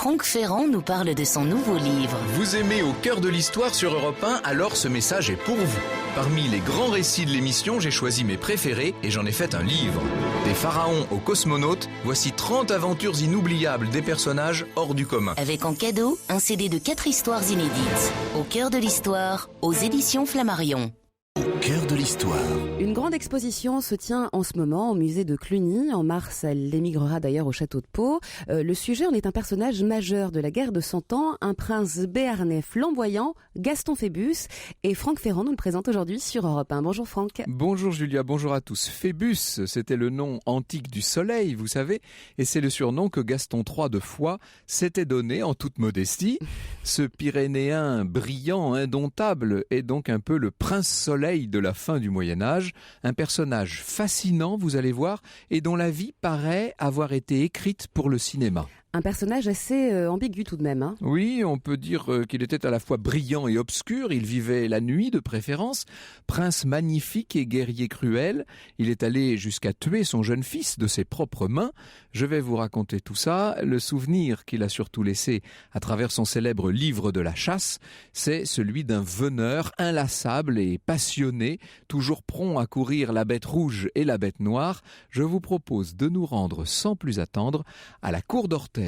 Franck Ferrand nous parle de son nouveau livre. Vous aimez Au cœur de l'histoire sur Europe 1, alors ce message est pour vous. Parmi les grands récits de l'émission, j'ai choisi mes préférés et j'en ai fait un livre. Des pharaons aux cosmonautes, voici 30 aventures inoubliables des personnages hors du commun. Avec en cadeau, un CD de 4 histoires inédites. Au cœur de l'histoire, aux éditions Flammarion. Au cœur de l'histoire. Une grande exposition se tient en ce moment au musée de Cluny. En mars, elle émigrera d'ailleurs au château de Pau. Le sujet en est un personnage majeur de la guerre de 100 ans, un prince béarnais flamboyant, Gaston Phébus. Et Franck Ferrand nous le présente aujourd'hui sur Europe 1. Bonjour Franck. Bonjour Julia, bonjour à tous. Phébus, c'était le nom antique du soleil, vous savez, et c'est le surnom que Gaston III de Foix s'était donné en toute modestie. Ce Pyrénéen brillant, indomptable, est donc un peu le prince soleil de la fin du Moyen-Âge, un personnage fascinant, vous allez voir, et dont la vie paraît avoir été écrite pour le cinéma. Un personnage assez ambigu tout de même. Hein. Oui, on peut dire qu'il était à la fois brillant et obscur. Il vivait la nuit de préférence. Prince magnifique et guerrier cruel, il est allé jusqu'à tuer son jeune fils de ses propres mains. Je vais vous raconter tout ça. Le souvenir qu'il a surtout laissé à travers son célèbre livre de la chasse, c'est celui d'un veneur inlassable et passionné, toujours prompt à courir la bête rouge et la bête noire. Je vous propose de nous rendre sans plus attendre à la cour d'Orthez. De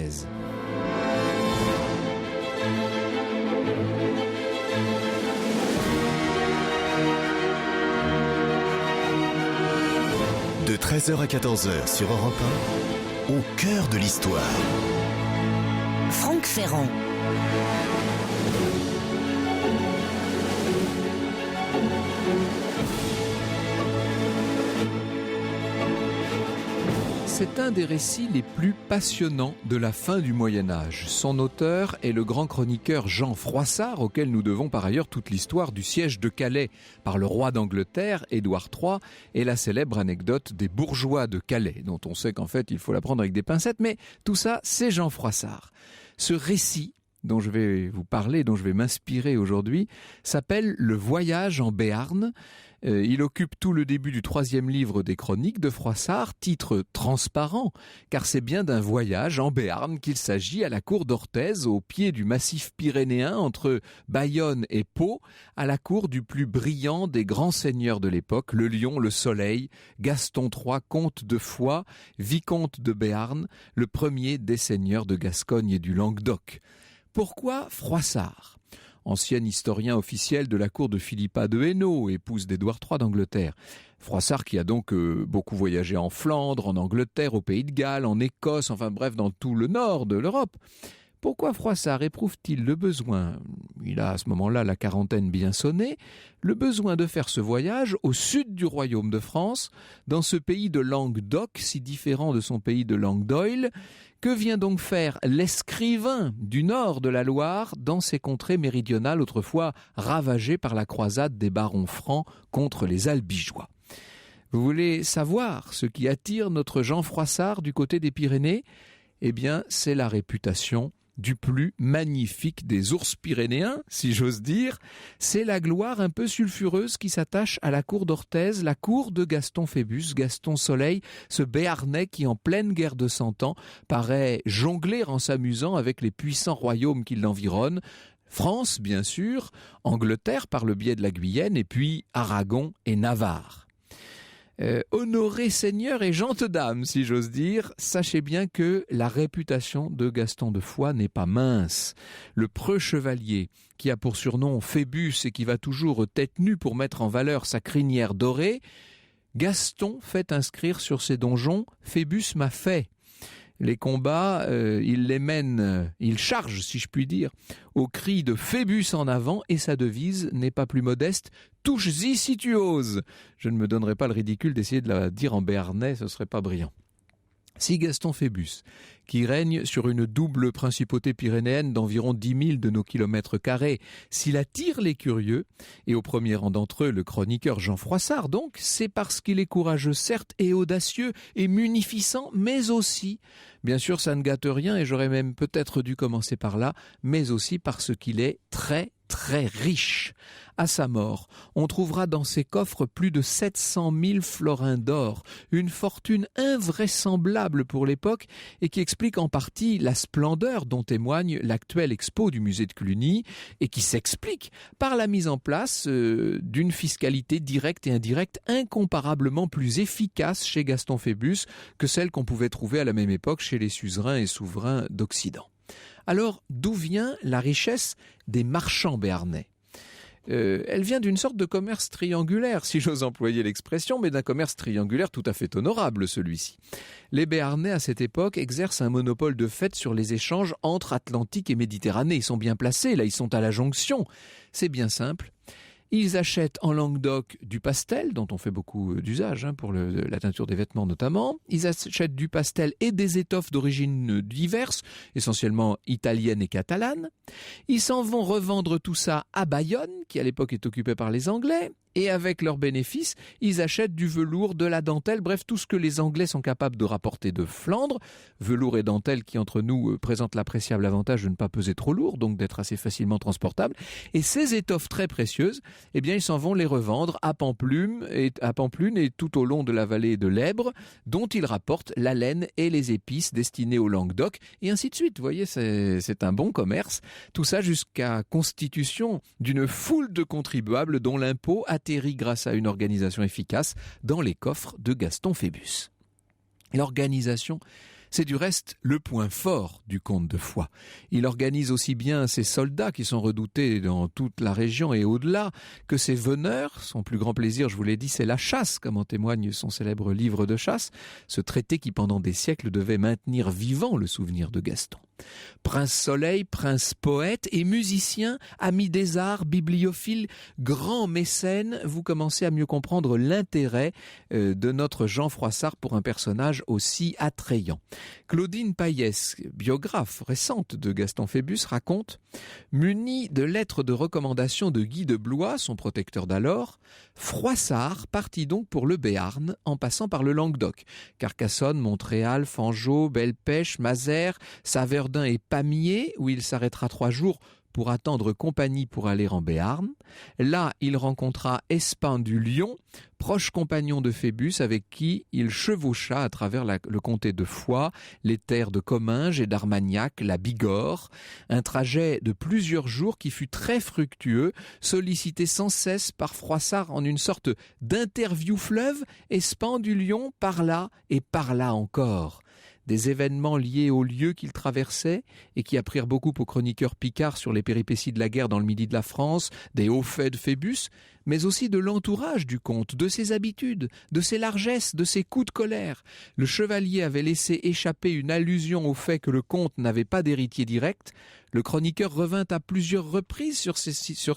13h à 14h sur Europe 1, au cœur de l'histoire. Franck Ferrand. C'est un des récits les plus passionnants de la fin du Moyen-Âge. Son auteur est le grand chroniqueur Jean Froissart, auquel nous devons par ailleurs toute l'histoire du siège de Calais par le roi d'Angleterre, Édouard III, et la célèbre anecdote des bourgeois de Calais, dont on sait qu'en fait il faut la prendre avec des pincettes, mais tout ça c'est Jean Froissart. Ce récit dont je vais vous parler, dont je vais m'inspirer aujourd'hui, s'appelle « Le voyage en Béarn ». Il occupe tout le début du 3e livre des chroniques de Froissart, titre transparent, car c'est bien d'un voyage en Béarn qu'il s'agit à la cour d'Orthez, au pied du massif pyrénéen entre Bayonne et Pau, à la cour du plus brillant des grands seigneurs de l'époque, le lion, le soleil, Gaston III, comte de Foix, vicomte de Béarn, le premier des seigneurs de Gascogne et du Languedoc. Pourquoi Froissart ? Ancien historien officiel de la cour de Philippa de Hainaut, épouse d'Édouard III d'Angleterre. Froissart qui a donc beaucoup voyagé en Flandre, en Angleterre, au Pays de Galles, en Écosse, enfin bref dans tout le nord de l'Europe. Pourquoi Froissart éprouve-t-il le besoin, il a à ce moment-là la quarantaine bien sonnée, le besoin de faire ce voyage au sud du royaume de France, dans ce pays de Languedoc, si différent de son pays de Languedoil? Que vient donc faire l'escrivain du nord de la Loire dans ces contrées méridionales autrefois ravagées par la croisade des barons francs contre les Albigeois? Vous voulez savoir ce qui attire notre Jean Froissart du côté des Pyrénées? Eh bien, c'est la réputation du plus magnifique des ours pyrénéens, si j'ose dire. C'est la gloire un peu sulfureuse qui s'attache à la cour d'Orthez, la cour de Gaston Phébus, Gaston Soleil, ce Béarnais qui, en pleine guerre de 100 ans, paraît jongler en s'amusant avec les puissants royaumes qui l'environnent. France, bien sûr, Angleterre par le biais de la Guyenne, et puis Aragon et Navarre. Honoré seigneur et gentes dames, si j'ose dire, sachez bien que la réputation de Gaston de Foix n'est pas mince. Le preux chevalier, qui a pour surnom Phébus et qui va toujours tête nue pour mettre en valeur sa crinière dorée, Gaston fait inscrire sur ses donjons « Phébus m'a fait ». Les combats, il les mène, il charge, si je puis dire, au cri de Phébus en avant, et sa devise n'est pas plus modeste, « touche-y si tu oses ». Je ne me donnerai pas le ridicule d'essayer de la dire en béarnais, ce serait pas brillant. Si Gaston Phébus, qui règne sur une double principauté pyrénéenne d'environ 10 000 de nos kilomètres carrés, s'il attire les curieux, et au premier rang d'entre eux le chroniqueur Jean Froissart donc, c'est parce qu'il est courageux certes et audacieux et munificent, mais aussi, bien sûr ça ne gâte rien et j'aurais même peut-être dû commencer par là, mais aussi parce qu'il est très très riche. À sa mort, on trouvera dans ses coffres plus de 700 000 florins d'or, une fortune invraisemblable pour l'époque et qui explique en partie la splendeur dont témoigne l'actuelle expo du musée de Cluny et qui s'explique par la mise en place d'une fiscalité directe et indirecte incomparablement plus efficace chez Gaston Phébus que celle qu'on pouvait trouver à la même époque chez les suzerains et souverains d'Occident. Alors, d'où vient la richesse des marchands béarnais ? Elle vient d'une sorte de commerce triangulaire, si j'ose employer l'expression, mais d'un commerce triangulaire tout à fait honorable, celui-ci. Les Béarnais, à cette époque, exercent un monopole de fait sur les échanges entre Atlantique et Méditerranée. Ils sont bien placés, là, ils sont à la jonction. C'est bien simple. Ils achètent en Languedoc du pastel, dont on fait beaucoup d'usage pour la teinture des vêtements notamment. Ils achètent du pastel et des étoffes d'origine diverses, essentiellement italiennes et catalanes. Ils s'en vont revendre tout ça à Bayonne, qui à l'époque est occupée par les Anglais. Et avec leurs bénéfices, ils achètent du velours, de la dentelle, bref, tout ce que les Anglais sont capables de rapporter de Flandre. Velours et dentelle qui, entre nous, présentent l'appréciable avantage de ne pas peser trop lourd, donc d'être assez facilement transportables. Et ces étoffes très précieuses, eh bien, ils s'en vont les revendre à Pampelune et tout au long de la vallée de l'Èbre, dont ils rapportent la laine et les épices destinées au Languedoc, et ainsi de suite. Vous voyez, c'est un bon commerce. Tout ça jusqu'à constitution d'une foule de contribuables dont l'impôt atterrit grâce à une organisation efficace dans les coffres de Gaston Phébus. L'organisation, c'est du reste le point fort du comte de Foix. Il organise aussi bien ses soldats qui sont redoutés dans toute la région et au-delà que ses veneurs. Son plus grand plaisir, je vous l'ai dit, c'est la chasse, comme en témoigne son célèbre livre de chasse, ce traité qui pendant des siècles devait maintenir vivant le souvenir de Gaston. Prince Soleil, prince poète et musicien, ami des arts, bibliophile, grand mécène, vous commencez à mieux comprendre l'intérêt de notre Jean Froissart pour un personnage aussi attrayant. Claudine Payès, biographe récente de Gaston Phébus, raconte « Muni de lettres de recommandation de Guy de Blois, son protecteur d'alors, Froissart partit donc pour le Béarn en passant par le Languedoc, Carcassonne, Montréal, Fangeau, Belle-Pêche, Mazères, Saverdun et Pamiers, où il s'arrêtera 3 jours pour attendre compagnie pour aller en Béarn. Là, il rencontra Espin du Lion, proche compagnon de Phébus, avec qui il chevaucha à travers le comté de Foix, les terres de Comminges et d'Armagnac, la Bigorre. Un trajet de plusieurs jours qui fut très fructueux, sollicité sans cesse par Froissart en une sorte d'interview fleuve, Espin du Lion par là et par là encore. Des événements liés aux lieux qu'il traversait et qui apprirent beaucoup aux chroniqueurs picards sur les péripéties de la guerre dans le midi de la France, des hauts faits de Phébus, mais aussi de l'entourage du comte, de ses habitudes, de ses largesses, de ses coups de colère. Le chevalier avait laissé échapper une allusion au fait que le comte n'avait pas d'héritier direct. Le chroniqueur revint à plusieurs reprises sur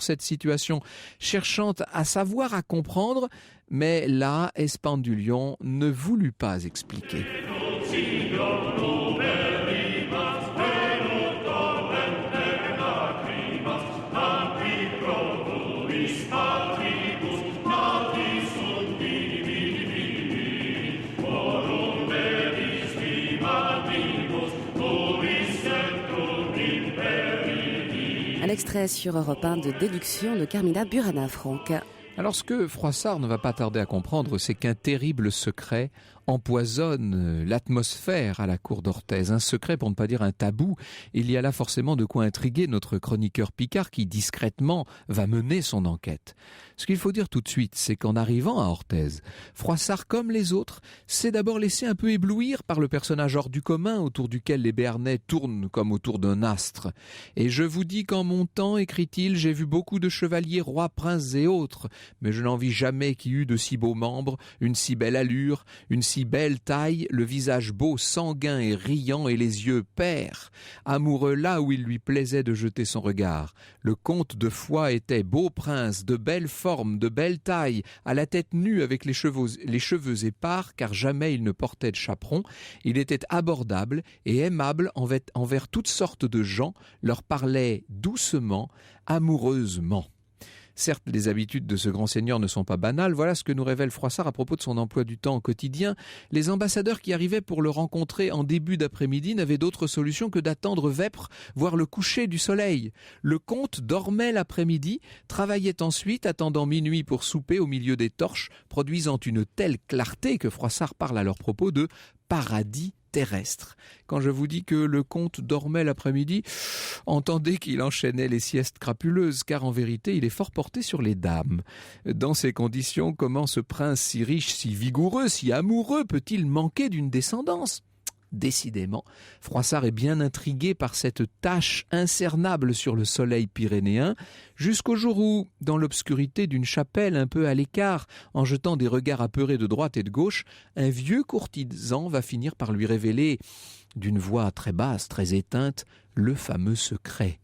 cette situation, cherchant à savoir, à comprendre, mais là, Espin du Lion ne voulut pas expliquer. Un extrait sur Europe 1 de Déduction de Carmina Burana, Franck. Alors ce que Froissart ne va pas tarder à comprendre, c'est qu'un terrible secret empoisonne l'atmosphère à la cour d'Orthez. Un secret, pour ne pas dire un tabou. Il y a là forcément de quoi intriguer notre chroniqueur Picard qui discrètement va mener son enquête. Ce qu'il faut dire tout de suite, c'est qu'en arrivant à Orthez, Froissart, comme les autres, s'est d'abord laissé un peu éblouir par le personnage hors du commun autour duquel les Béarnais tournent comme autour d'un astre. Et je vous dis qu'en montant, écrit-il, j'ai vu beaucoup de chevaliers, rois, princes et autres, mais je n'en vis jamais qui eût de si beaux membres, une si belle allure, une si belle taille, le visage beau, sanguin et riant et les yeux pairs, amoureux là où il lui plaisait de jeter son regard. Le comte de Foix était beau prince, de belle forme, de belle taille, à la tête nue avec les cheveux épars, car jamais il ne portait de chaperon. Il était abordable et aimable envers toutes sortes de gens, leur parlait doucement, amoureusement. Certes, les habitudes de ce grand seigneur ne sont pas banales. Voilà ce que nous révèle Froissart à propos de son emploi du temps au quotidien. Les ambassadeurs qui arrivaient pour le rencontrer en début d'après-midi n'avaient d'autre solution que d'attendre vêpres, voir le coucher du soleil. Le comte dormait l'après-midi, travaillait ensuite, attendant minuit pour souper au milieu des torches, produisant une telle clarté que Froissart parle à leur propos de paradis terrestre. Quand je vous dis que le comte dormait l'après-midi, entendez qu'il enchaînait les siestes crapuleuses, car en vérité, il est fort porté sur les dames. Dans ces conditions, comment ce prince si riche, si vigoureux, si amoureux peut-il manquer d'une descendance ? Décidément, Froissart est bien intrigué par cette tache incernable sur le soleil pyrénéen, jusqu'au jour où, dans l'obscurité d'une chapelle un peu à l'écart, en jetant des regards apeurés de droite et de gauche, un vieux courtisan va finir par lui révéler, d'une voix très basse, très éteinte, le fameux secret.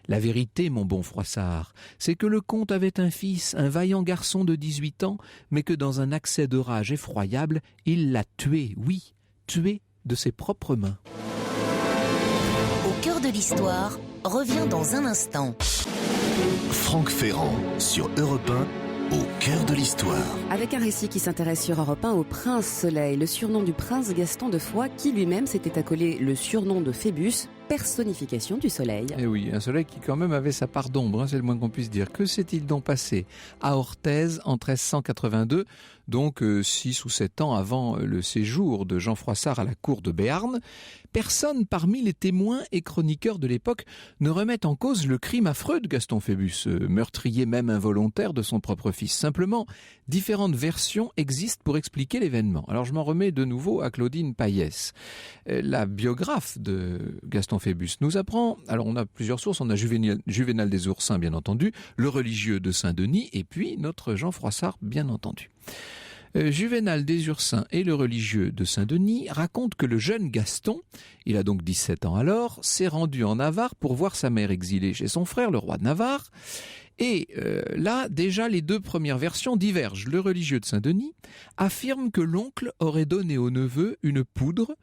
La vérité, mon bon Froissart, c'est que le comte avait un fils, un vaillant garçon de 18 ans, mais que dans un accès de rage effroyable, il l'a tué, oui, tué de ses propres mains. Au cœur de l'histoire revient dans un instant. Franck Ferrand sur Europe 1, au cœur de l'histoire. Avec un récit qui s'intéresse sur Europe 1 au Prince Soleil, le surnom du prince Gaston de Foix, qui lui-même s'était accolé le surnom de Phébus, personnification du soleil. Et oui, un soleil qui quand même avait sa part d'ombre, c'est le moins qu'on puisse dire. Que s'est-il donc passé à Orthez en 1382, donc 6 ou 7 ans avant le séjour de Jean Froissart à la cour de Béarn? Personne parmi les témoins et chroniqueurs de l'époque ne remet en cause le crime affreux de Gaston Phébus, meurtrier même involontaire de son propre fils. Simplement, différentes versions existent pour expliquer l'événement. Alors je m'en remets de nouveau à Claudine Payès. La biographe de Gaston Phébus nous apprend, alors on a plusieurs sources, on a Juvénal des Oursins bien entendu, le religieux de Saint-Denis et puis notre Jean Froissart bien entendu. Juvénal des Ursins et le religieux de Saint-Denis racontent que le jeune Gaston, il a donc 17 ans alors, s'est rendu en Navarre pour voir sa mère exilée chez son frère, le roi de Navarre. Et là, déjà, les deux premières versions divergent. Le religieux de Saint-Denis affirme que l'oncle aurait donné au neveu une poudre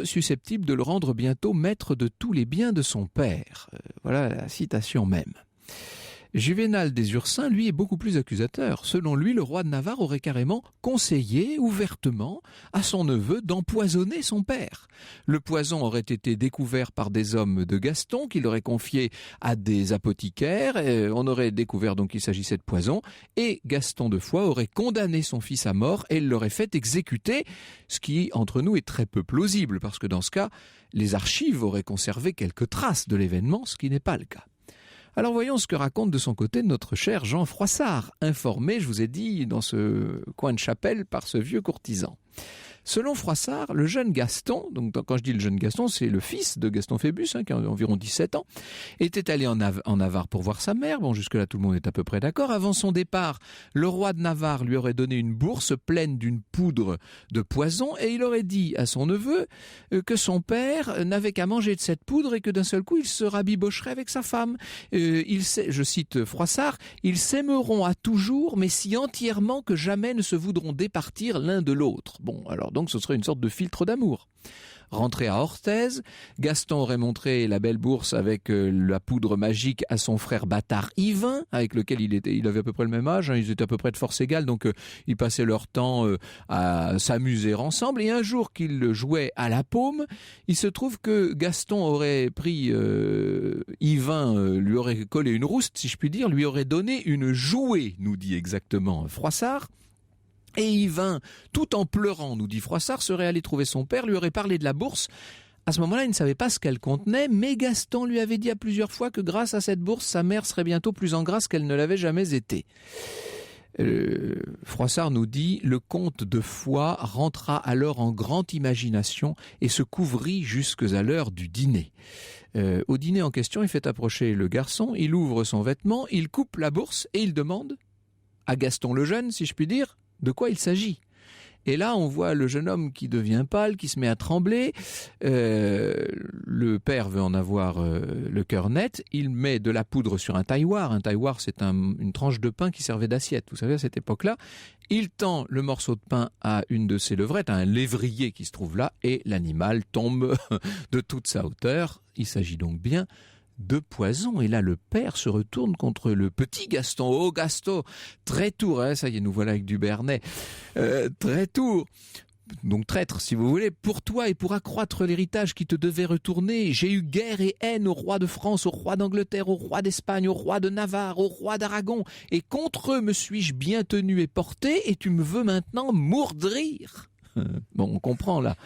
susceptible de le rendre bientôt maître de tous les biens de son père. Voilà la citation même. Juvénal des Ursins, lui, est beaucoup plus accusateur. Selon lui, le roi de Navarre aurait carrément conseillé ouvertement à son neveu d'empoisonner son père. Le poison aurait été découvert par des hommes de Gaston, qu'il aurait confié à des apothicaires. On aurait découvert donc qu'il s'agissait de poison. Et Gaston de Foix aurait condamné son fils à mort et l'aurait fait exécuter, ce qui, entre nous, est très peu plausible, parce que dans ce cas, les archives auraient conservé quelques traces de l'événement, ce qui n'est pas le cas. Alors voyons ce que raconte de son côté notre cher Jean Froissart, informé, je vous ai dit, dans ce coin de chapelle par ce vieux courtisan. Selon Froissart, le jeune Gaston, donc quand je dis le jeune Gaston, c'est le fils de Gaston Phébus, qui a environ 17 ans, était allé en Navarre pour voir sa mère. Bon, jusque-là, tout le monde est à peu près d'accord. Avant son départ, le roi de Navarre lui aurait donné une bourse pleine d'une poudre de poison et il aurait dit à son neveu que son père n'avait qu'à manger de cette poudre et que d'un seul coup, il se rabibocherait avec sa femme. Je cite Froissart, « Ils s'aimeront à toujours, mais si entièrement que jamais ne se voudront départir l'un de l'autre. » Bon, alors donc ce serait une sorte de filtre d'amour. Rentré à Orthez, Gaston aurait montré la belle bourse avec la poudre magique à son frère bâtard Yvain, avec lequel il avait à peu près le même âge, ils étaient à peu près de force égale, donc ils passaient leur temps à s'amuser ensemble. Et un jour qu'ils jouaient à la paume, il se trouve que Gaston aurait pris Yvain, lui aurait collé une rouste, si je puis dire, lui aurait donné une jouée, nous dit exactement Froissart. Et Yvain, tout en pleurant, nous dit Froissart, serait allé trouver son père, lui aurait parlé de la bourse. À ce moment-là, il ne savait pas ce qu'elle contenait, mais Gaston lui avait dit à plusieurs fois que grâce à cette bourse, sa mère serait bientôt plus en grâce qu'elle ne l'avait jamais été. Froissart nous dit, le comte de Foix rentra alors en grande imagination et se couvrit jusqu'à l'heure du dîner. Au dîner en question, il fait approcher le garçon, il ouvre son vêtement, il coupe la bourse et il demande à Gaston le jeune, si je puis dire, de quoi il s'agit. Et là, on voit le jeune homme qui devient pâle, qui se met à trembler. Le père veut en avoir le cœur net. Il met de la poudre sur un tailloir. Un tailloir, c'est une tranche de pain qui servait d'assiette. Vous savez, à cette époque-là, il tend le morceau de pain à une de ses levrettes, à un lévrier qui se trouve là, et l'animal tombe de toute sa hauteur. Il s'agit donc bien de poison. Et là, le père se retourne contre le petit Gaston. Oh Gaston, Trétour, hein, ça y est, nous voilà avec du Bernet. Trétour. Donc traître, si vous voulez, pour toi et pour accroître l'héritage qui te devait retourner, j'ai eu guerre et haine au roi de France, au roi d'Angleterre, au roi d'Espagne, au roi de Navarre, au roi d'Aragon, et contre eux me suis-je bien tenu et porté, et tu me veux maintenant mourdrir. Bon, on comprend là.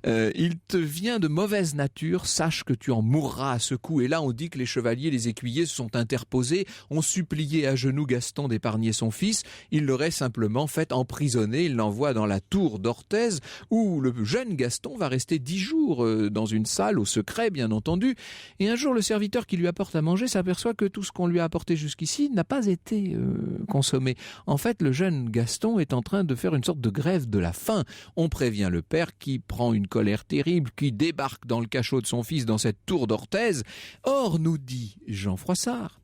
Il te vient de mauvaise nature, sache que tu en mourras à ce coup. Et là, on dit que les chevaliers, les écuyers se sont interposés, ont supplié à genoux Gaston d'épargner son fils. Il l'aurait simplement fait emprisonner. Il l'envoie dans la tour d'Orthez, où le jeune Gaston va rester 10 jours dans une salle, au secret, bien entendu. Et un jour, le serviteur qui lui apporte à manger s'aperçoit que tout ce qu'on lui a apporté jusqu'ici n'a pas été consommé. En fait, le jeune Gaston est en train de faire une sorte de grève de la faim. On prévient le père qui prend une colère terrible, qui débarque dans le cachot de son fils dans cette tour d'Orthez. Or, nous dit Jean Froissart,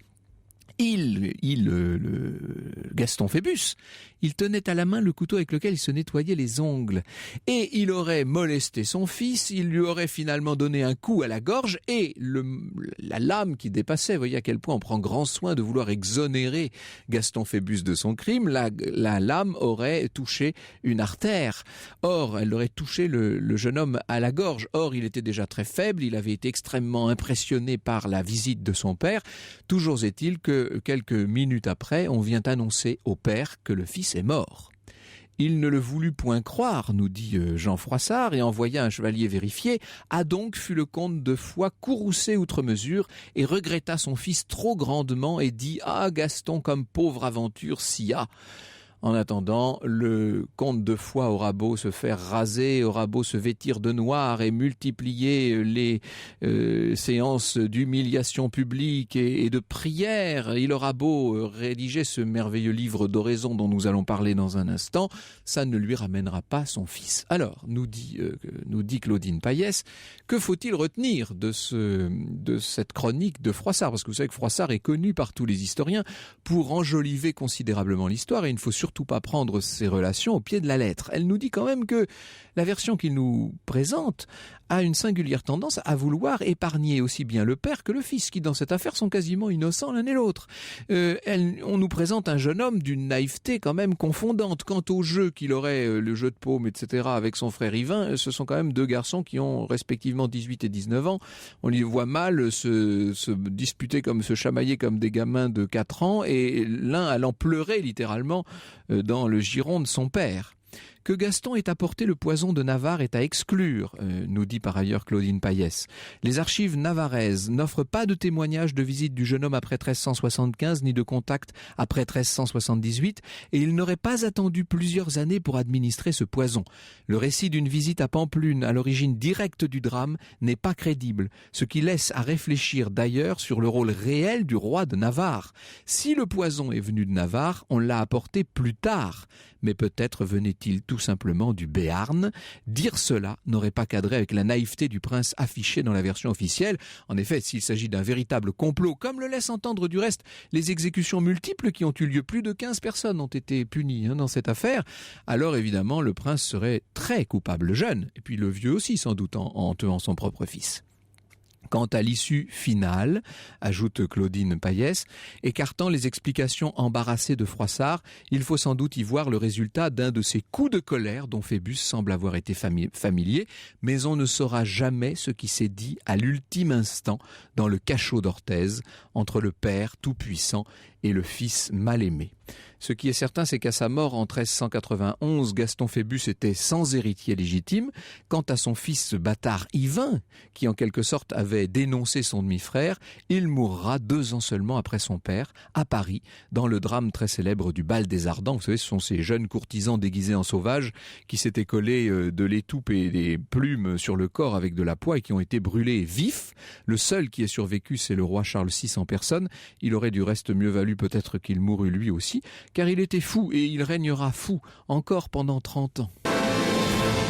Gaston Phébus, il tenait à la main le couteau avec lequel il se nettoyait les ongles. Et il aurait molesté son fils, il lui aurait finalement donné un coup à la gorge et la lame qui dépassait, voyez à quel point on prend grand soin de vouloir exonérer Gaston Phébus de son crime, la lame aurait touché une artère. Or, elle aurait touché le jeune homme à la gorge. Or, il était déjà très faible, il avait été extrêmement impressionné par la visite de son père. Toujours est-il que quelques minutes après, on vient annoncer au père que le fils est mort. Il ne le voulut point croire, nous dit Jean Froissart, et envoya un chevalier vérifier. A donc fut le comte de Foix courroucé outre mesure, et regretta son fils trop grandement, et dit « Ah, Gaston, comme pauvre aventure s'y a !» En attendant, le comte de Foix aura beau se faire raser, aura beau se vêtir de noir et multiplier les séances d'humiliation publique et de prière, il aura beau rédiger ce merveilleux livre d'oraison dont nous allons parler dans un instant, ça ne lui ramènera pas son fils. Alors, nous dit Claudine Payès, que faut-il retenir de cette chronique de Froissart? Parce que vous savez que Froissart est connu par tous les historiens pour enjoliver considérablement l'histoire, et il ne faut surtout pas prendre ses relations au pied de la lettre. Elle nous dit quand même que la version qu'il nous présente a une singulière tendance à vouloir épargner aussi bien le père que le fils, qui dans cette affaire sont quasiment innocents l'un et l'autre. On nous présente un jeune homme d'une naïveté quand même confondante. Quant au jeu qu'il aurait, le jeu de paume, etc., avec son frère Yvain, ce sont quand même deux garçons qui ont respectivement 18 et 19 ans. On les voit mal se disputer se chamailler comme des gamins de 4 ans, et l'un allant pleurer littéralement dans le giron de son père. Que Gaston ait apporté le poison de Navarre est à exclure, nous dit par ailleurs Claudine Payès. Les archives navarraises n'offrent pas de témoignages de visite du jeune homme après 1375, ni de contact après 1378, et il n'aurait pas attendu plusieurs années pour administrer ce poison. Le récit d'une visite à Pampelune, à l'origine directe du drame, n'est pas crédible, ce qui laisse à réfléchir d'ailleurs sur le rôle réel du roi de Navarre. Si le poison est venu de Navarre, on l'a apporté plus tard, mais peut-être venait-il tout simplement du Béarn. Dire cela n'aurait pas cadré avec la naïveté du prince affichée dans la version officielle. En effet, s'il s'agit d'un véritable complot, comme le laissent entendre du reste les exécutions multiples qui ont eu lieu, plus de 15 personnes ont été punies dans cette affaire, alors évidemment le prince serait très coupable jeune, et puis le vieux aussi sans doute en tuant son propre fils. Quant à l'issue finale, ajoute Claudine Payès, écartant les explications embarrassées de Froissart, il faut sans doute y voir le résultat d'un de ces coups de colère dont Phébus semble avoir été familier, mais on ne saura jamais ce qui s'est dit à l'ultime instant dans le cachot d'Orthez, entre le père tout-puissant et le fils mal-aimé. Ce qui est certain, c'est qu'à sa mort en 1391, Gaston Phébus était sans héritier légitime. Quant à son fils, ce bâtard Yvain, qui en quelque sorte avait dénoncé son demi-frère, il mourra 2 ans seulement après son père, à Paris, dans le drame très célèbre du bal des Ardents. Vous savez, ce sont ces jeunes courtisans déguisés en sauvages qui s'étaient collés de l'étoupe et des plumes sur le corps avec de la poix et qui ont été brûlés vifs. Le seul qui ait survécu, c'est le roi Charles VI en personne. Il aurait du reste mieux valu peut-être qu'il mourût lui aussi, car il était fou et il régnera fou encore pendant 30 ans.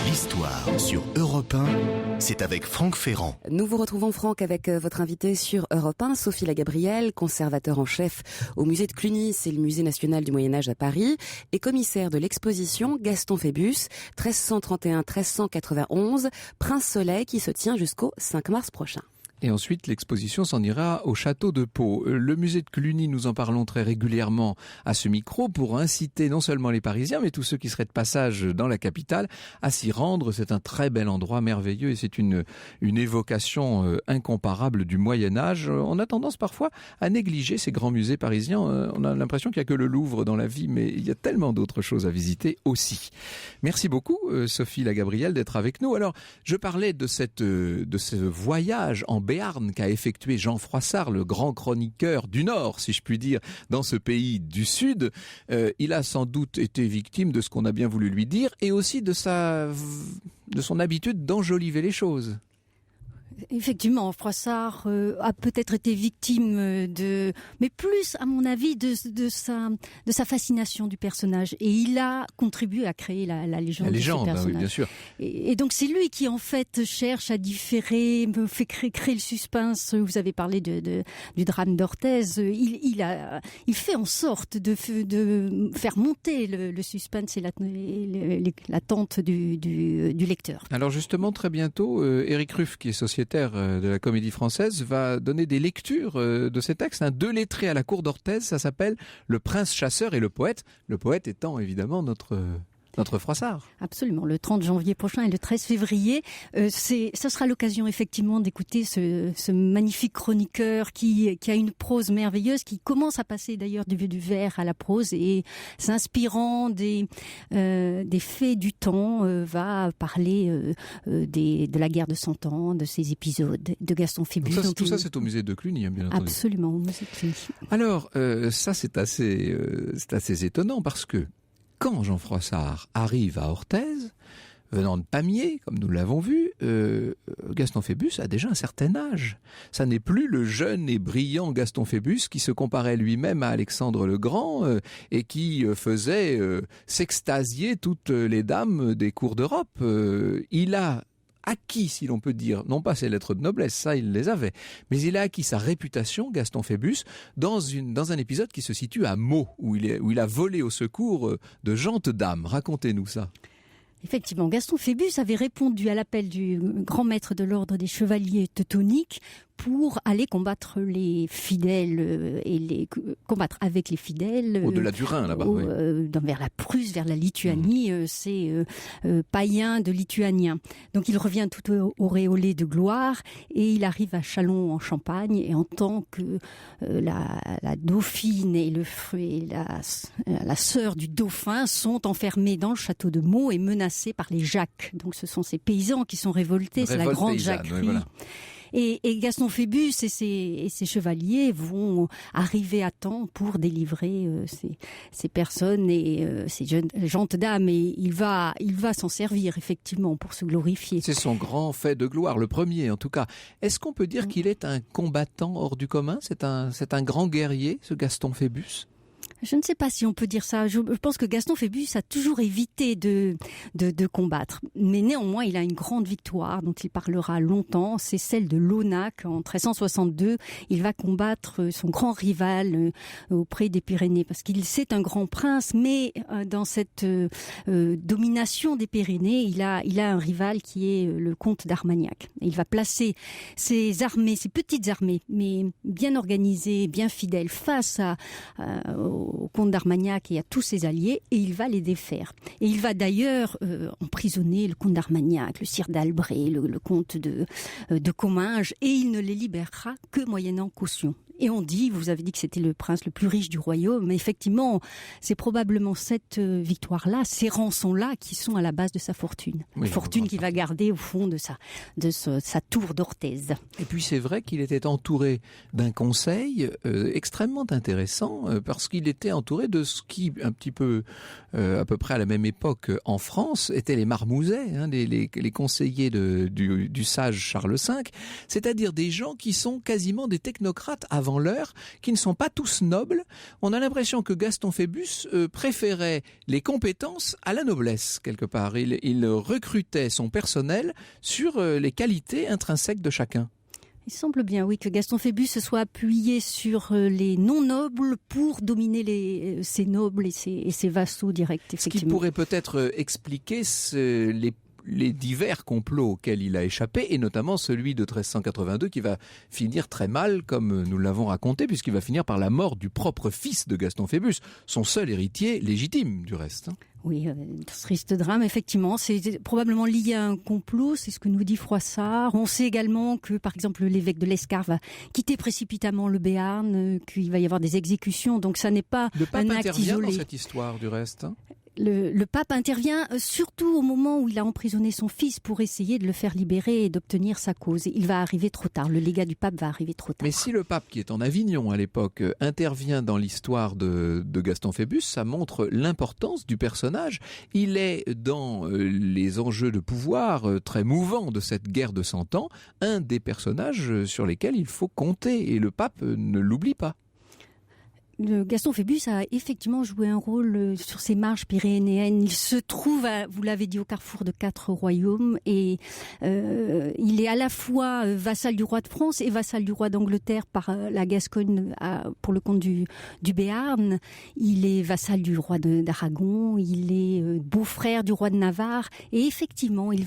L'histoire sur Europe 1, c'est avec Franck Ferrand. Nous vous retrouvons, Franck, avec votre invitée sur Europe 1, Sophie Lagabrielle, conservateur en chef au musée de Cluny, c'est le musée national du Moyen-Âge à Paris, et commissaire de l'exposition Gaston Phébus, 1331-1391, Prince Soleil, qui se tient jusqu'au 5 mars prochain. Et ensuite, l'exposition s'en ira au château de Pau. Le musée de Cluny, nous en parlons très régulièrement à ce micro pour inciter non seulement les Parisiens, mais tous ceux qui seraient de passage dans la capitale à s'y rendre. C'est un très bel endroit, merveilleux, et c'est une évocation incomparable du Moyen-Âge. On a tendance parfois à négliger ces grands musées parisiens. On a l'impression qu'il n'y a que le Louvre dans la vie, mais il y a tellement d'autres choses à visiter aussi. Merci beaucoup, Sophie Lagabrielle, d'être avec nous. Alors, je parlais de ce voyage en Béarn qu'a effectué Jean Froissart, le grand chroniqueur du Nord, si je puis dire, dans ce pays du Sud. Il a sans doute été victime de ce qu'on a bien voulu lui dire et aussi de son habitude d'enjoliver les choses. Effectivement, Froissart a peut-être été victime mais plus, à mon avis, de sa fascination du personnage. Et il a contribué à créer la légende de ce personnage. Oui, bien sûr. Et donc, c'est lui qui, en fait, cherche à différer, fait créer le suspense. Vous avez parlé du drame d'Orthez. Il fait en sorte de faire monter le suspense et l'attente du lecteur. Alors justement, très bientôt, Éric Ruff, qui est sociétaire de la Comédie Française, va donner des lectures de ces textes. 2 lettrés à la cour d'Orthez, ça s'appelle Le Prince chasseur et le poète. Le poète étant évidemment notre Froissart. Absolument, le 30 janvier prochain et le 13 février. Ça sera l'occasion effectivement d'écouter ce magnifique chroniqueur qui a une prose merveilleuse, qui commence à passer d'ailleurs du vers à la prose et s'inspirant des faits du temps, va parler de la guerre de 100 ans, de ces épisodes, de Gaston Phébus. Tout ça, c'est au musée de Cluny, bien entendu. Absolument, au musée de Cluny. Alors, ça c'est assez étonnant parce que quand Jean Froissart arrive à Orthez, venant de Pamiers, comme nous l'avons vu, Gaston Phébus a déjà un certain âge. Ça n'est plus le jeune et brillant Gaston Phébus qui se comparait lui-même à Alexandre le Grand et qui faisait s'extasier toutes les dames des cours d'Europe. Il a acquis, si l'on peut dire, non pas ses lettres de noblesse, ça il les avait, mais il a acquis sa réputation, Gaston Phébus, dans un épisode qui se situe à Meaux, où il a volé au secours de gentes dames. Racontez-nous ça. Effectivement, Gaston Phébus avait répondu à l'appel du grand maître de l'ordre des chevaliers teutoniques pour aller combattre les fidèles et combattre avec les fidèles. Au-delà du Rhin, là-bas. Oui. Vers la Prusse, vers la Lituanie, ces païens de Lituaniens. Donc il revient tout auréolé de gloire et il arrive à Châlons en Champagne et entend que la dauphine et la sœur du dauphin sont enfermés dans le château de Meaux et menacés par les Jacques. Donc ce sont ces paysans qui sont révoltés, c'est la grande jacquerie. Oui, voilà. Et Gaston Phébus et ses chevaliers vont arriver à temps pour délivrer ces personnes et ces gentes dames. Et il va s'en servir effectivement pour se glorifier. C'est son grand fait de gloire, le premier en tout cas. Est-ce qu'on peut dire qu'il est un combattant hors du commun ? C'est un grand guerrier, ce Gaston Phébus ? Je ne sais pas si on peut dire ça. Je pense que Gaston Phébus a toujours évité de combattre. Mais néanmoins, il a une grande victoire dont il parlera longtemps. C'est celle de Launac en 1362. Il va combattre son grand rival auprès des Pyrénées. Parce c'est un grand prince, mais dans cette domination des Pyrénées, il a un rival qui est le comte d'Armagnac. Il va placer ses petites armées, mais bien organisées, bien fidèles, face au comte d'Armagnac et à tous ses alliés, et il va les défaire. Et il va d'ailleurs emprisonner le comte d'Armagnac, le sire d'Albret, le comte de Comminges, et il ne les libérera que moyennant caution. Et on dit, vous avez dit que c'était le prince le plus riche du royaume, mais effectivement, c'est probablement cette victoire-là, ces rançons-là, qui sont à la base de sa fortune. Oui, fortune qu'il va garder au fond de sa tour d'Orthez. Et puis c'est vrai qu'il était entouré d'un conseil extrêmement intéressant, parce qu'il était entouré de ce qui, un petit peu, à peu près à la même époque en France, étaient les marmousets, les conseillers du sage Charles V, c'est-à-dire des gens qui sont quasiment des technocrates avant l'heure, qui ne sont pas tous nobles. On a l'impression que Gaston Phébus préférait les compétences à la noblesse, quelque part. Il recrutait son personnel sur les qualités intrinsèques de chacun. Il semble bien, oui, que Gaston Phébus se soit appuyé sur les non-nobles pour dominer ses nobles et ses vassaux directs, effectivement. Ce qui pourrait peut-être expliquer les divers complots auxquels il a échappé, et notamment celui de 1382 qui va finir très mal, comme nous l'avons raconté, puisqu'il va finir par la mort du propre fils de Gaston Phébus, son seul héritier légitime du reste. Oui, triste drame, effectivement. C'est probablement lié à un complot, c'est ce que nous dit Froissart. On sait également que, par exemple, l'évêque de l'Escar va quitter précipitamment le Béarn, qu'il va y avoir des exécutions, donc ça n'est pas un acte isolé. Le pape intervient dans cette histoire, du reste. Le pape intervient surtout au moment où il a emprisonné son fils pour essayer de le faire libérer et d'obtenir sa cause. Il va arriver trop tard, le légat du pape va arriver trop tard. Mais si le pape, qui est en Avignon à l'époque, intervient dans l'histoire de Gaston Phébus, ça montre l'importance du personnage. Il est dans les enjeux de pouvoir très mouvants de cette guerre de 100 ans, un des personnages sur lesquels il faut compter, et le pape ne l'oublie pas. Gaston Phébus a effectivement joué un rôle sur ces marges pyrénéennes. Il se trouve, vous l'avez dit, au carrefour de 4 royaumes, et il est à la fois vassal du roi de France et vassal du roi d'Angleterre par la Gascogne pour le compte du Béarn. Il est vassal du roi d'Aragon, il est beau-frère du roi de Navarre, et effectivement, il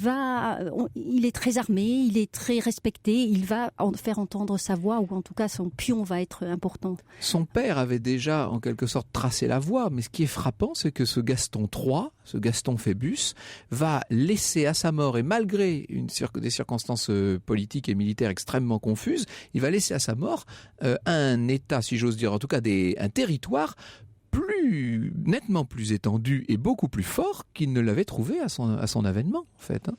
est très armé, il est très respecté, il va faire entendre sa voix, ou en tout cas son pion va être important. Son père avait déjà en quelque sorte tracé la voie, mais ce qui est frappant, c'est que ce Gaston III, ce Gaston Phébus, va laisser à sa mort, et malgré des circonstances politiques et militaires extrêmement confuses, il va laisser à sa mort un État, si j'ose dire, en tout cas un territoire nettement plus étendu et beaucoup plus fort qu'il ne l'avait trouvé à son avènement, en fait.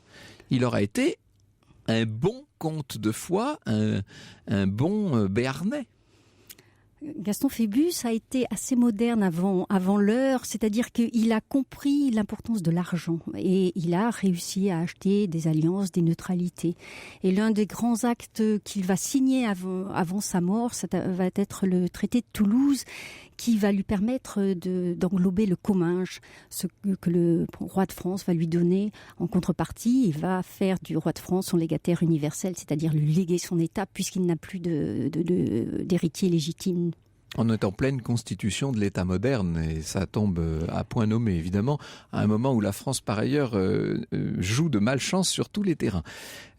Il aura été un bon comte de Foix, un bon béarnais. Gaston Phébus a été assez moderne avant l'heure, c'est-à-dire qu'il a compris l'importance de l'argent et il a réussi à acheter des alliances, des neutralités. Et l'un des grands actes qu'il va signer avant sa mort, ça va être le traité de Toulouse, qui va lui permettre d'englober le Comminges, ce que le roi de France va lui donner en contrepartie. Il va faire du roi de France son légataire universel, c'est-à-dire lui léguer son État puisqu'il n'a plus d'héritier légitime. On est en pleine constitution de l'État moderne, et ça tombe à point nommé, évidemment, à un moment où la France, par ailleurs, joue de malchance sur tous les terrains.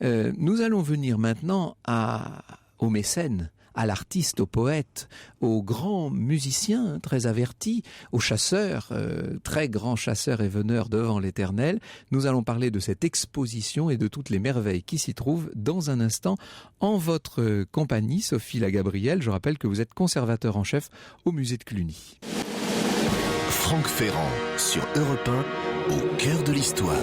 Nous allons venir maintenant aux mécènes, à l'artiste, au poète, aux grands musiciens très avertis, aux chasseurs, très grands chasseurs et veneurs devant l'Éternel. Nous allons parler de cette exposition et de toutes les merveilles qui s'y trouvent dans un instant en votre compagnie, Sophie Lagabrielle. Je rappelle que vous êtes conservateur en chef au musée de Cluny. Franck Ferrand sur Europe 1, au cœur de l'histoire.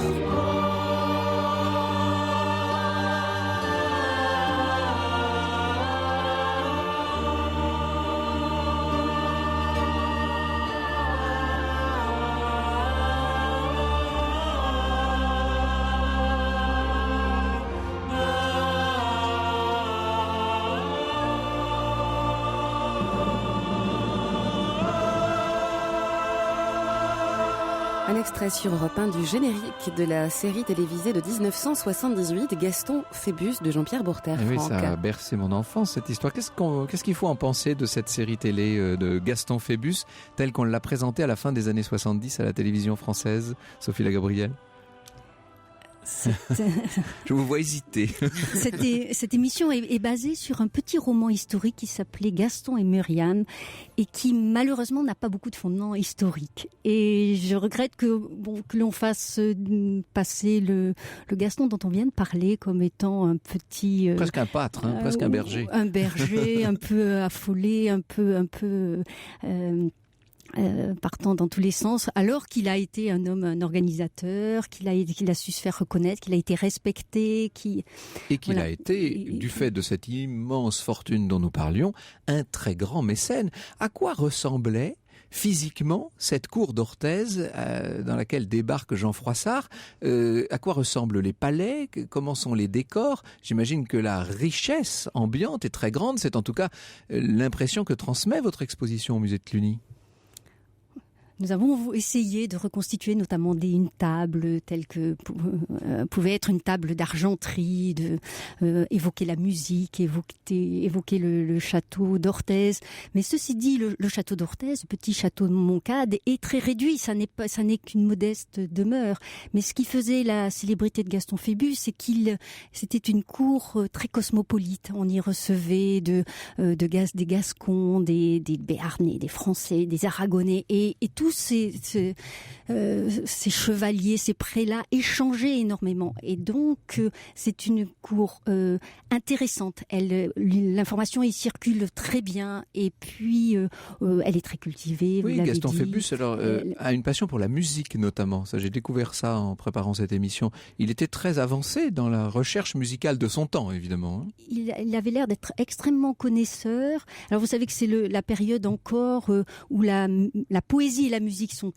Un extrait sur Europe 1 du générique de la série télévisée de 1978, Gaston Phébus de Jean-Pierre Bourter. Oui, ça a bercé mon enfance, cette histoire. Qu'est-ce qu'il faut en penser de cette série télé de Gaston Phébus, telle qu'on l'a présentée à la fin des années 70 à la télévision française, Sophie Lagabrielle? Je vous vois hésiter. Cette émission est basée sur un petit roman historique qui s'appelait Gaston et Muriane et qui malheureusement n'a pas beaucoup de fondements historiques. Et je regrette que l'on fasse passer le Gaston dont on vient de parler comme étant un petit... presque un pâtre, presque un berger. Un berger un peu affolé, un peu partant dans tous les sens, alors qu'il a été un organisateur, qu'il a su se faire reconnaître, qu'il a été respecté, a été, du fait de cette immense fortune dont nous parlions, un très grand mécène. À quoi ressemblait physiquement cette cour d'Orthez dans laquelle débarque Jean Froissart? À quoi ressemblent les palais? Comment sont les décors? J'imagine que la richesse ambiante est très grande. C'est en tout cas l'impression que transmet votre exposition au musée de Cluny. Nous avons essayé de reconstituer notamment une table telle que pouvait être une table d'argenterie, évoquer la musique, évoquer le château d'Orthez. Mais ceci dit, le château d'Orthez, le petit château de Montcade, est très réduit. Ça n'est qu'une modeste demeure. Mais ce qui faisait la célébrité de Gaston Phébus, c'est c'était une cour très cosmopolite. On y recevait des Gascons, des Béarnais, des Français, des Aragonais, et tous ces chevaliers, ces prélats échangeaient énormément. Et donc, c'est une cour intéressante. L'information y circule très bien, et puis elle est très cultivée. Oui, Gaston Phébus a une passion pour la musique notamment. Ça, j'ai découvert ça en préparant cette émission. Il était très avancé dans la recherche musicale de son temps, évidemment. Il avait l'air d'être extrêmement connaisseur. Alors vous savez que c'est la période encore où la poésie et la musique sont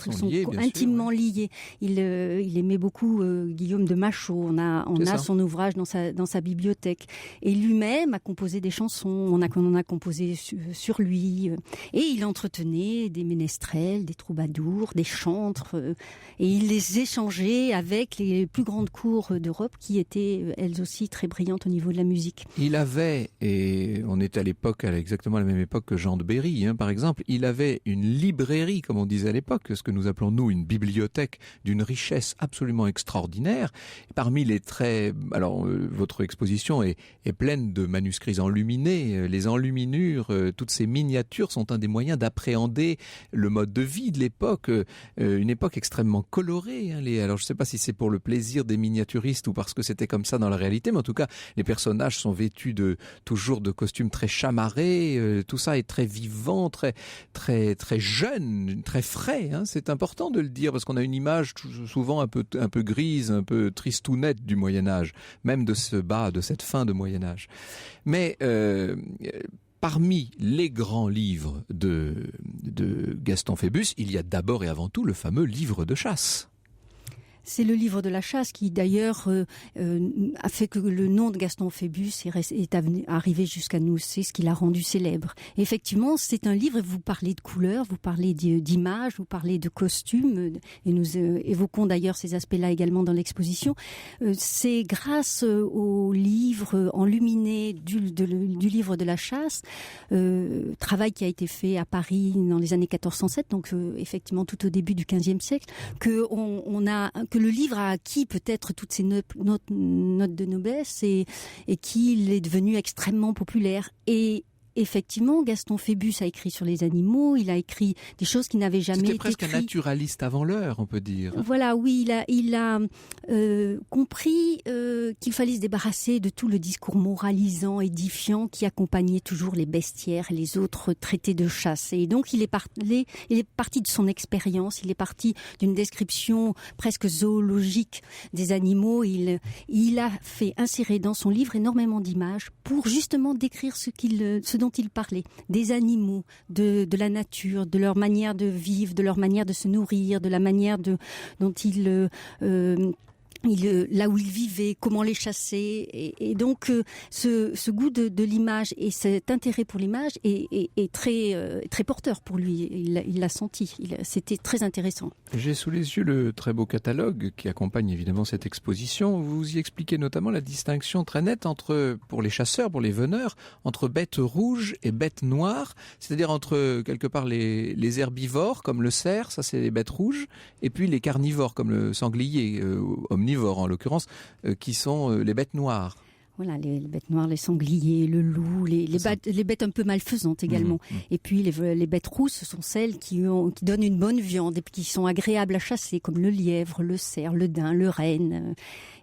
intimement liées. Il aimait beaucoup Guillaume de Machaut. On a son ouvrage dans sa bibliothèque. Et lui-même a composé des chansons. On en a composé sur lui. Et il entretenait des ménestrels, des troubadours, des chantres. Et il les échangeait avec les plus grandes cours d'Europe qui étaient elles aussi très brillantes au niveau de la musique. Il avait, et on est à exactement à la même époque que Jean de Berry, par exemple, il avait une librairie, comme on disait à l'époque, ce que nous appelons nous une bibliothèque d'une richesse absolument extraordinaire. Parmi les traits, votre exposition est pleine de manuscrits enluminés, les enluminures, toutes ces miniatures sont un des moyens d'appréhender le mode de vie de l'époque, une époque extrêmement colorée. Alors je ne sais pas si c'est pour le plaisir des miniaturistes ou parce que c'était comme ça dans la réalité, mais en tout cas les personnages sont vêtus toujours de costumes très chamarrés, tout ça est très vivant, très, très, très jeune, très frais. C'est important de le dire parce qu'on a une image souvent un peu grise, un peu tristounette du Moyen-Âge, même de cette fin de Moyen-Âge. Mais parmi les grands livres de Gaston Phébus, il y a d'abord et avant tout le fameux livre de chasse. C'est le livre de la chasse qui, d'ailleurs, a fait que le nom de Gaston Phébus est arrivé jusqu'à nous. C'est ce qui l'a rendu célèbre. Et effectivement, c'est un livre, vous parlez de couleurs, vous parlez d'images, vous parlez de costumes, et nous évoquons d'ailleurs ces aspects-là également dans l'exposition. C'est grâce au livre enluminé du livre de la chasse, travail qui a été fait à Paris dans les années 1407, donc effectivement tout au début du XVe siècle, que le livre a acquis peut-être toutes ces notes de noblesse et qu'il est devenu extrêmement populaire. Et effectivement, Gaston Phébus a écrit sur les animaux, il a écrit des choses qui n'avaient jamais été écrites. C'était presque un naturaliste avant l'heure, on peut dire. Voilà, oui, il a compris qu'il fallait se débarrasser de tout le discours moralisant, édifiant qui accompagnait toujours les bestiaires et les autres traités de chasse. Et donc, il est parti de son expérience, il est parti d'une description presque zoologique des animaux. Il a fait insérer dans son livre énormément d'images pour justement décrire ce dont il parlait, des animaux, de la nature, de leur manière de vivre, de leur manière de se nourrir, de la manière dont là où ils vivaient, comment les chasser, et donc ce goût de l'image et cet intérêt pour l'image est très très porteur pour lui. Il l'a senti. C'était très intéressant. J'ai sous les yeux le très beau catalogue qui accompagne évidemment cette exposition. Vous y expliquez notamment la distinction très nette pour les chasseurs, pour les veneurs, entre bêtes rouges et bêtes noires, c'est-à-dire entre quelque part les herbivores comme le cerf, ça c'est les bêtes rouges, et puis les carnivores comme le sanglier, omnivore en l'occurrence, qui sont les bêtes noires. Voilà, les bêtes noires, les sangliers, le loup, les bêtes un peu malfaisantes également. Et puis les bêtes rousses, ce sont celles qui donnent une bonne viande et qui sont agréables à chasser, comme le lièvre, le cerf, le daim, le renne.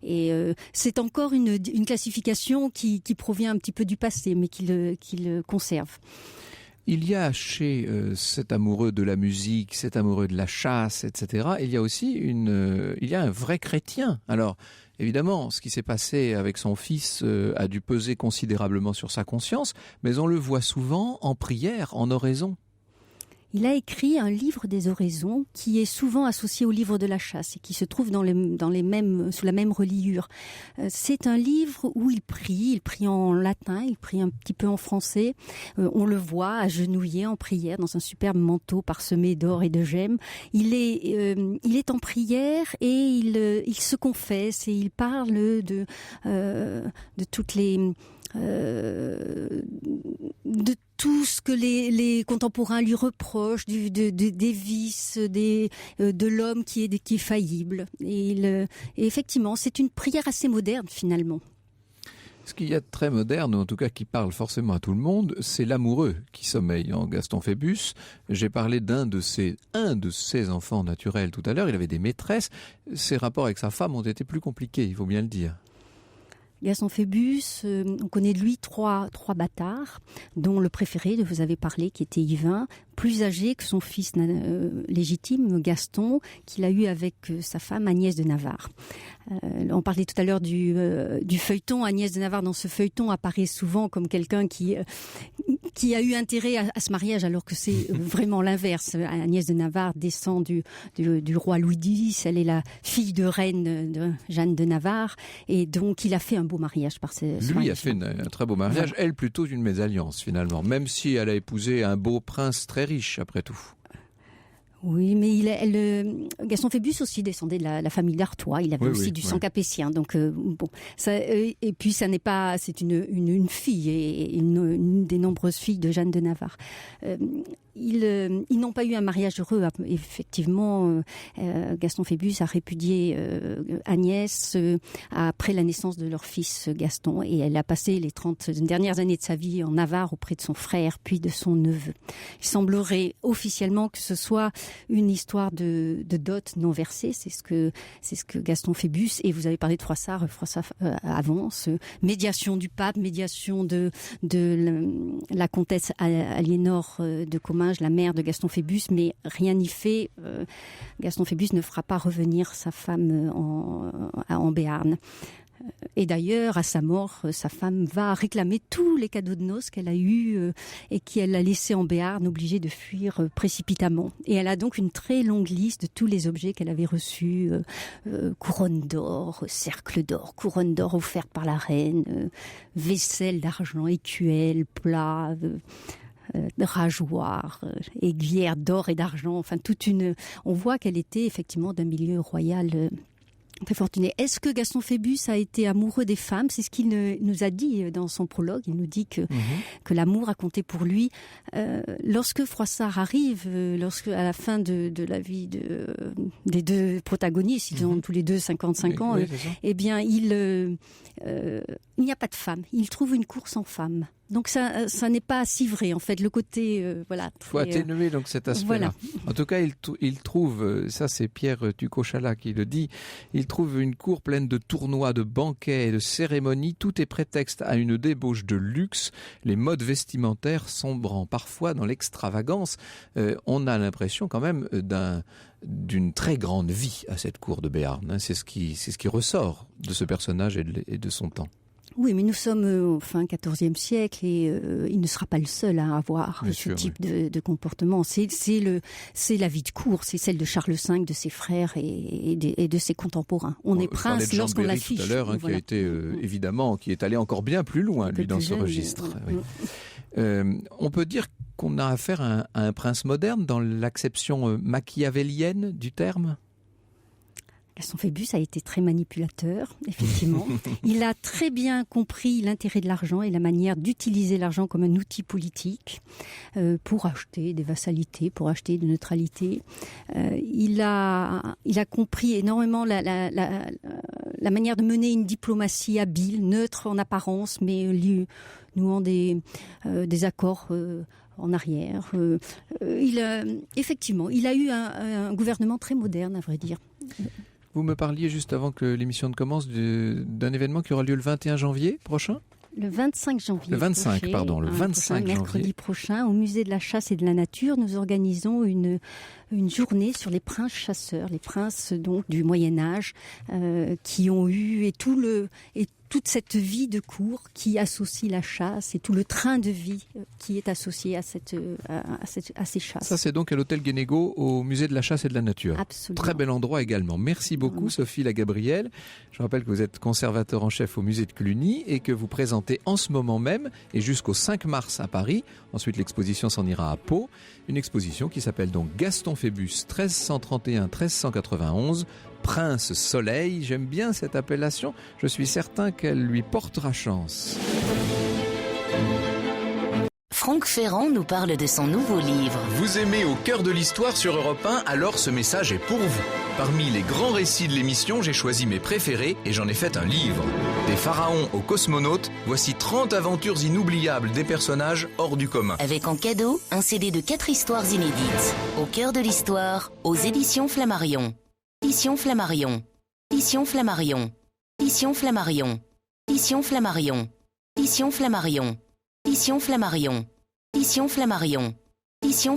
Et c'est encore une classification qui provient un petit peu du passé, mais qui le conserve. Il y a chez cet amoureux de la musique, cet amoureux de la chasse, etc., il y a aussi il y a un vrai chrétien. Alors, évidemment, ce qui s'est passé avec son fils a dû peser considérablement sur sa conscience, mais on le voit souvent en prière, en oraison. Il a écrit un livre des oraisons qui est souvent associé au livre de la chasse et qui se trouve sous la même reliure. C'est un livre où il prie en latin, il prie un petit peu en français. On le voit agenouillé en prière dans un superbe manteau parsemé d'or et de gemmes. Il est en prière et il se confesse et il parle de toutes les de tout ce que les contemporains lui reprochent, des vices, de l'homme qui est faillible. Et effectivement, c'est une prière assez moderne finalement. Ce qu'il y a de très moderne, ou en tout cas qui parle forcément à tout le monde, c'est l'amoureux qui sommeille en Gaston Phébus. J'ai parlé d'un de ses enfants naturels tout à l'heure. Il avait des maîtresses. Ses rapports avec sa femme ont été plus compliqués, il faut bien le dire. Gaston Phébus, on connaît de lui trois bâtards, dont le préféré, vous avez parlé, qui était Yvain, plus âgé que son fils légitime, Gaston, qu'il a eu avec sa femme Agnès de Navarre. On parlait tout à l'heure du feuilleton. Agnès de Navarre, dans ce feuilleton, apparaît souvent comme quelqu'un qui a eu intérêt à ce mariage, alors que c'est vraiment l'inverse. Agnès de Navarre descend du roi Louis X, elle est la fille de reine de Jeanne de Navarre, et donc il a fait un beau mariage par ce mariage. Lui a fait un très beau mariage, voilà. Elle plutôt une mésalliance finalement, même si elle a épousé un beau prince très riche après tout. Oui, mais Gaston Phébus aussi descendait de la famille d'Artois. Il avait aussi du sang capétien. Donc bon, ça, et puis ça n'est pas, c'est une fille et une des nombreuses filles de Jeanne de Navarre. Ils n'ont pas eu un mariage heureux. Effectivement, Gaston Phébus a répudié Agnès après la naissance de leur fils Gaston, et elle a passé les 30 dernières années de sa vie en Navarre auprès de son frère puis de son neveu. Il semblerait officiellement que ce soit une histoire de dot non versée. C'est ce que Gaston Phébus, et vous avez parlé de Froissart avance, médiation du pape, médiation de la comtesse Aliénor de Comminges, la mère de Gaston Phébus, mais rien n'y fait. Gaston Phébus ne fera pas revenir sa femme en Béarn. Et d'ailleurs, à sa mort, sa femme va réclamer tous les cadeaux de noces qu'elle a eus et qu'elle a laissés en Béarn, obligée de fuir précipitamment. Et elle a donc une très longue liste de tous les objets qu'elle avait reçus, couronne d'or, cercle d'or, couronne d'or offerte par la reine, vaisselle d'argent, écuelle, plat, rageoir, aiguillère d'or et d'argent, enfin on voit qu'elle était effectivement d'un milieu royal très fortuné. Est-ce que Gaston Phébus a été amoureux des femmes ? C'est ce qu'il nous a dit dans son prologue. Il nous dit que l'amour a compté pour lui. Lorsque Froissart arrive, à la fin de la vie des deux protagonistes, ils ont tous les deux 55 ans, eh bien, il n'y a pas de femme. Il trouve une cour sans femme. Donc ça n'est pas si vrai en fait, le côté voilà. Il faut atténuer donc cet aspect-là. Voilà. En tout cas, il trouve, ça c'est Pierre Tucochala qui le dit, il trouve une cour pleine de tournois, de banquets et de cérémonies. Tout est prétexte à une débauche de luxe, les modes vestimentaires sombrant parfois dans l'extravagance. On a l'impression quand même d'une très grande vie à cette cour de Béarn. C'est ce qui ressort de ce personnage et de son temps. Oui, mais nous sommes au fin XIVe siècle et il ne sera pas le seul à avoir ce type de comportement. C'est la vie de cour, c'est celle de Charles V, de ses frères et de ses contemporains. On est prince lorsqu'on l'affiche. Tout à l'heure, voilà. Qui a été évidemment, qui est allé encore bien plus loin, lui, dans ce registre. On peut dire qu'on a affaire à un prince moderne dans l'acception machiavélienne du terme. Gaston Phébus a été très manipulateur, effectivement. Il a très bien compris l'intérêt de l'argent et la manière d'utiliser l'argent comme un outil politique pour acheter des vassalités, pour acheter de neutralité. Il a compris énormément la manière de mener une diplomatie habile, neutre en apparence, mais nouant des accords en arrière. Effectivement, il a eu un gouvernement très moderne, à vrai dire. Vous me parliez juste avant que l'émission ne commence d'un événement qui aura lieu le 21 janvier prochain ? Le 25 janvier. Le 25, pardon, le 25 janvier. Mercredi prochain, au Musée de la Chasse et de la Nature, nous organisons une journée sur les princes chasseurs, les princes donc du Moyen-Âge qui ont eu toute cette vie de cour qui associe la chasse et tout le train de vie qui est associé à ces chasses. Ça, c'est donc à l'hôtel Guénégaud, au musée de la chasse et de la nature. Absolument. Très bel endroit également. Merci beaucoup, Sophie Lagabrielle. Je rappelle que vous êtes conservateur en chef au musée de Cluny et que vous présentez en ce moment même et jusqu'au 5 mars à Paris. Ensuite, l'exposition s'en ira à Pau. Une exposition qui s'appelle donc Gaston Phébus 1331-1391. Prince Soleil, j'aime bien cette appellation, je suis certain qu'elle lui portera chance. Franck Ferrand nous parle de son nouveau livre. Vous aimez Au cœur de l'histoire sur Europe 1, alors ce message est pour vous. Parmi les grands récits de l'émission, j'ai choisi mes préférés et j'en ai fait un livre. Des pharaons aux cosmonautes, voici 30 aventures inoubliables des personnages hors du commun. Avec en cadeau, un CD de 4 histoires inédites. Au cœur de l'histoire, aux éditions Flammarion. Édition Flammarion. Édition Flammarion. Édition Flammarion. Édition Flammarion. Édition Flammarion. Édition Flammarion. Édition Flammarion. Édition Flammarion.